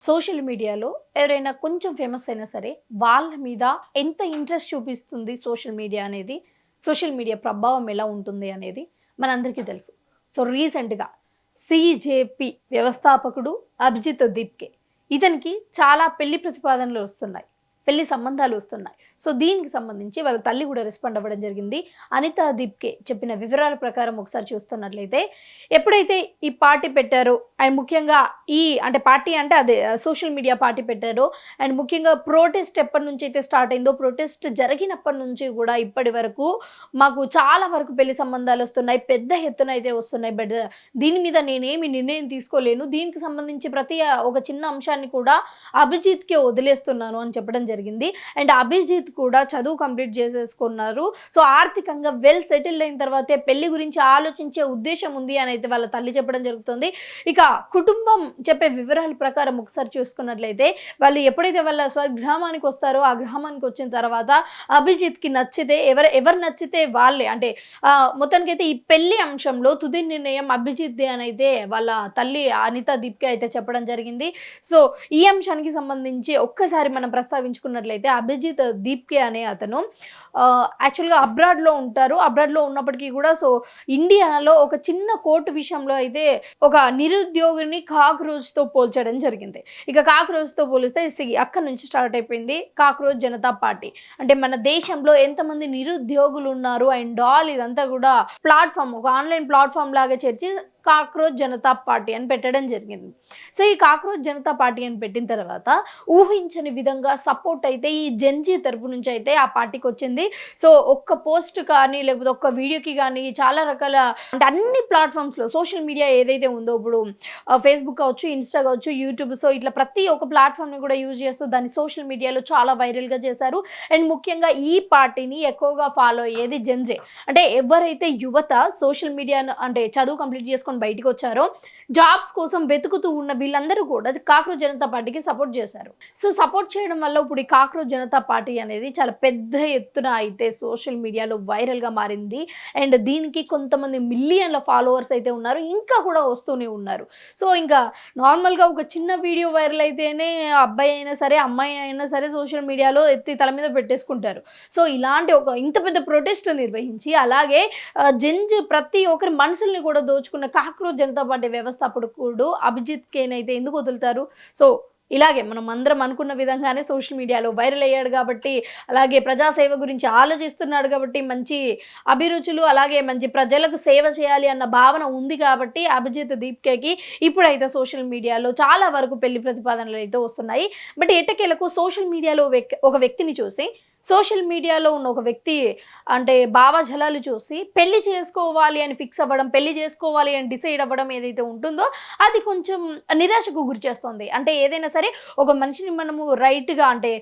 Social మీడియాలో ఎవరైనా కొంచెం ఫేమస్ అయినా సరే, వాళ్ళ మీద ఎంత ఇంట్రెస్ట్ చూపిస్తుంది సోషల్ మీడియా అనేది, సోషల్ మీడియా ప్రభావం ఎలా ఉంటుంది అనేది మనందరికీ తెలుసు. సో, రీసెంట్‌గా సీజేపీ వ్యవస్థాపకుడు అభిజిత్ దీప్‌కే ఇతనికి చాలా పెళ్లి ప్రతిపాదనలు వస్తున్నాయి. పెళ్లి సంబంధాలు వస్తున్నాయి. సో, దీనికి సంబంధించి వాళ్ళ తల్లి కూడా రెస్పాండ్ అవ్వడం జరిగింది. అనితా దీప్‌కే చెప్పిన వివరాల ప్రకారం ఒకసారి చూస్తున్నట్లయితే, ఎప్పుడైతే ఈ పార్టీ పెట్టారో అండ్ ముఖ్యంగా అంటే పార్టీ అంటే అదే సోషల్ మీడియా పార్టీ పెట్టారో అండ్ ముఖ్యంగా ప్రొటెస్ట్ ఎప్పటి నుంచి అయితే స్టార్ట్ అయిందో, ప్రొటెస్ట్ జరిగినప్పటి నుంచి కూడా ఇప్పటి వరకు మాకు చాలా వరకు పెళ్లి సంబంధాలు వస్తున్నాయి. పెద్ద ఎత్తున అయితే వస్తున్నాయి. బట్ దీని మీద నేనేమి నిర్ణయం తీసుకోలేను. దీనికి సంబంధించి ప్రతి ఒక చిన్న అంశాన్ని కూడా అభిజిత్‌కే వదిలేస్తున్నాను అని చెప్పడం జరిగింది. అండ్ అభిజిత్ కూడా చదువు కంప్లీట్ చేసేసుకున్నారు. సో, ఆర్థికంగా వెల్ సెటిల్డ్ అయిన తర్వాతే పెళ్లి గురించి ఆలోచించే ఉద్దేశం ఉంది అని అయితే వాళ్ళ తల్లి చెప్పడం జరుగుతుంది. ఇక కుటుంబం చెప్పే వివరాల ప్రకారం ఒకసారి చూసుకున్నట్లయితే, వాళ్ళు ఎప్పుడైతే వాళ్ళ స్వగ్రామానికి వస్తారో, ఆ గ్రామానికి వచ్చిన తర్వాత అభిజిత్‌కి నచ్చితే ఎవరు నచ్చితే వాళ్ళే అంటే మొత్తానికైతే ఈ పెళ్లి అంశంలో తుది నిర్ణయం అభిజిత్‌దే అని అయితే వాళ్ళ తల్లి అనితా దీప్‌కే అయితే చెప్పడం జరిగింది. సో, ఈ అంశానికి సంబంధించి ఒక్కసారి మనం ప్రస్తావించుకున్నట్లయితే అభిజిత్ దీప్‌కే అనే అతను యాక్చువల్‌గా అబ్రాడ్‌లో ఉంటారు. అబ్రాడ్‌లో ఉన్నప్పటికీ కూడా ఇండియాలో ఒక చిన్న కోర్టు విషయంలో అయితే ఒక నిరుద్యోగిని కాక్రోచ్‌తో పోల్చడం జరిగింది. ఇక కాక్రోచ్‌తో పోలిస్తే అక్కడి నుంచి స్టార్ట్ అయిపోయింది కాక్రోచ్ జనతా పార్టీ. అంటే మన దేశంలో ఎంతమంది నిరుద్యోగులు ఉన్నారు అండ్ ఆల్ ఇదంతా కూడా ప్లాట్‌ఫామ్, ఒక ఆన్‌లైన్ ప్లాట్‌ఫామ్ లాగా చేర్చి కాక్రోచ్ జనతా పార్టీ అని పెట్టడం జరిగింది. సో, ఈ కాక్రోచ్ జనతా పార్టీ అని పెట్టిన తర్వాత ఊహించని విధంగా సపోర్ట్ అయితే ఈ జెన్‌జీ తరపు నుంచి అయితే ఆ పార్టీకి వచ్చింది. సో, ఒక్క పోస్ట్ కానీ లేకపోతే ఒక్క వీడియోకి కానీ చాలా రకాల అంటే అన్ని ప్లాట్‌ఫామ్స్‌లో సోషల్ మీడియా ఏదైతే ఉందో ఇప్పుడు ఫేస్‌బుక్ కావచ్చు, ఇన్‌స్టా కావచ్చు, యూట్యూబ్, సో ఇట్లా ప్రతి ఒక్క ప్లాట్‌ఫామ్‌ని కూడా యూజ్ చేస్తూ దాన్ని సోషల్ మీడియాలో చాలా వైరల్‌గా చేశారు. అండ్ ముఖ్యంగా ఈ పార్టీని ఎక్కువగా ఫాలో అయ్యేది జెన్‌జే. అంటే ఎవరైతే యువత సోషల్ మీడియాను అంటే చదువు కంప్లీట్ చేసుకొని బయటికొచ్చారో, జాబ్స్ కోసం వెతుకుతూ ఉన్న వీళ్ళందరూ కూడా కాక్రోచ్ జనతా పార్టీకి సపోర్ట్ చేశారు. సో, సపోర్ట్ చేయడం వల్ల ఇప్పుడు ఈ కాక్రోచ్ జనతా పార్టీ అనేది చాలా పెద్ద ఎత్తున అయితే సోషల్ మీడియాలో వైరల్‌గా మారింది. అండ్ దీనికి కొంతమంది మిలియన్ల ఫాలోవర్స్ అయితే ఉన్నారు. ఇంకా కూడా వస్తూనే ఉన్నారు. సో, ఇంకా నార్మల్‌గా ఒక చిన్న వీడియో వైరల్ అయితేనే అబ్బాయి అయినా సరే, అమ్మాయి అయినా సరే సోషల్ మీడియాలో ఎత్తి తల మీద పెట్టేసుకుంటారు. సో, ఇలాంటి ఒక ఇంత పెద్ద ప్రొటెస్ట్ నిర్వహించి అలాగే ప్రతి ఒక్కరి మనసుల్ని కూడా దోచుకున్న కాక్రోచ్ జనతా పార్టీ వ్యవస్థాపకుడు అభిజిత్ కేనైతే ఎందుకు వదులుతారు? సో, ఇలాగే మనం అందరం అనుకున్న విధంగానే సోషల్ మీడియాలో వైరల్ అయ్యాడు కాబట్టి, అలాగే ప్రజాసేవ గురించి ఆలోచిస్తున్నాడు కాబట్టి, మంచి అభిరుచులు అలాగే మంచి ప్రజలకు సేవ చేయాలి అన్న భావన ఉంది కాబట్టి అభిజిత్ దీప్‌కేకి ఇప్పుడైతే సోషల్ మీడియాలో చాలా వరకు పెళ్లి ప్రతిపాదనలు అయితే వస్తున్నాయి. బట్ ఎట్టకేలకు సోషల్ మీడియాలో ఒక వ్యక్తిని చూసి సోషల్ మీడియాలో ఉన్న ఒక వ్యక్తి అంటే భావజాలాలు చూసి పెళ్లి చేసుకోవాలి అని ఫిక్స్ అవ్వడం, పెళ్లి చేసుకోవాలి అని డిసైడ్ అవ్వడం ఏదైతే ఉంటుందో అది కొంచెం నిరాశకు గురి చేస్తుంది. అంటే ఏదైనా సరే ఒక మనిషిని మనము రైట్‌గా అంటే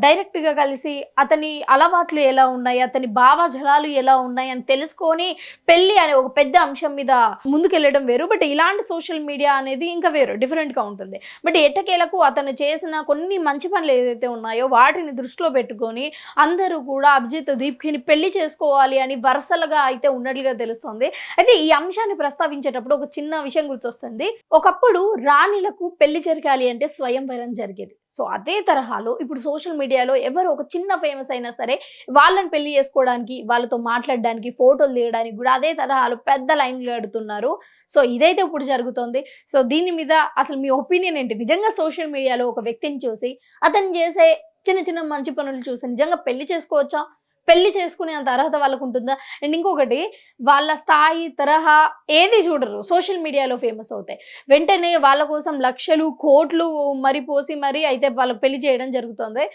డైరెక్ట్‌గా కలిసి అతని అలవాట్లు ఎలా ఉన్నాయి, అతని భావజాలాలు ఎలా ఉన్నాయి అని తెలుసుకొని పెళ్లి అనే ఒక పెద్ద అంశం మీద ముందుకెళ్ళడం వేరు. బట్ ఇలాంటి సోషల్ మీడియా అనేది ఇంకా వేరు డిఫరెంట్‌గా ఉంటుంది. బట్ ఎట్టకేలకు అతను చేసిన కొన్ని మంచి పనులు ఏదైతే ఉన్నాయో వాటిని దృష్టిలో పెట్టుకొని అందరూ కూడా అభిజిత్ దీప్‌కిని పెళ్లి చేసుకోవాలి అని వరసలుగా అయితే ఉన్నట్లుగా తెలుస్తుంది. అయితే ఈ అంశాన్ని ప్రస్తావించేటప్పుడు ఒక చిన్న విషయం గుర్తొస్తుంది. ఒకప్పుడు రాణిలకు పెళ్లి జరగాలి అంటే స్వయంవరం జరిగేది. సో, అదే తరహాలో ఇప్పుడు సోషల్ మీడియాలో ఎవరు ఒక చిన్న ఫేమస్ అయినా సరే వాళ్ళని పెళ్లి చేసుకోవడానికి, వాళ్ళతో మాట్లాడడానికి, ఫోటోలు దిగడానికి కూడా అదే తరహాలో పెద్ద లైన్‌లు కడుతున్నారు. సో, ఇదైతే ఇప్పుడు జరుగుతోంది. సో, దీని మీద అసలు మీ ఒపీనియన్ ఏంటి? నిజంగా సోషల్ మీడియాలో ఒక వ్యక్తిని చూసి అతను చేసే చిన్న చిన్న మంచి పనులు చూసి నిజంగా పెళ్లి చేసుకోవచ్చా? పెళ్లి చేసుకునే అంత అర్హత వాళ్ళకుంటుందా? అండ్ ఇంకొకటి వాళ్ళ స్థాయి, తరహా ఏది చూడరు. సోషల్ మీడియాలో ఫేమస్ అవుతాయి. వెంటనే వాళ్ళ కోసం లక్షలు, కోట్లు మరి పోసి మరి అయితే వాళ్ళకి పెళ్లి చేయడం జరుగుతోంది.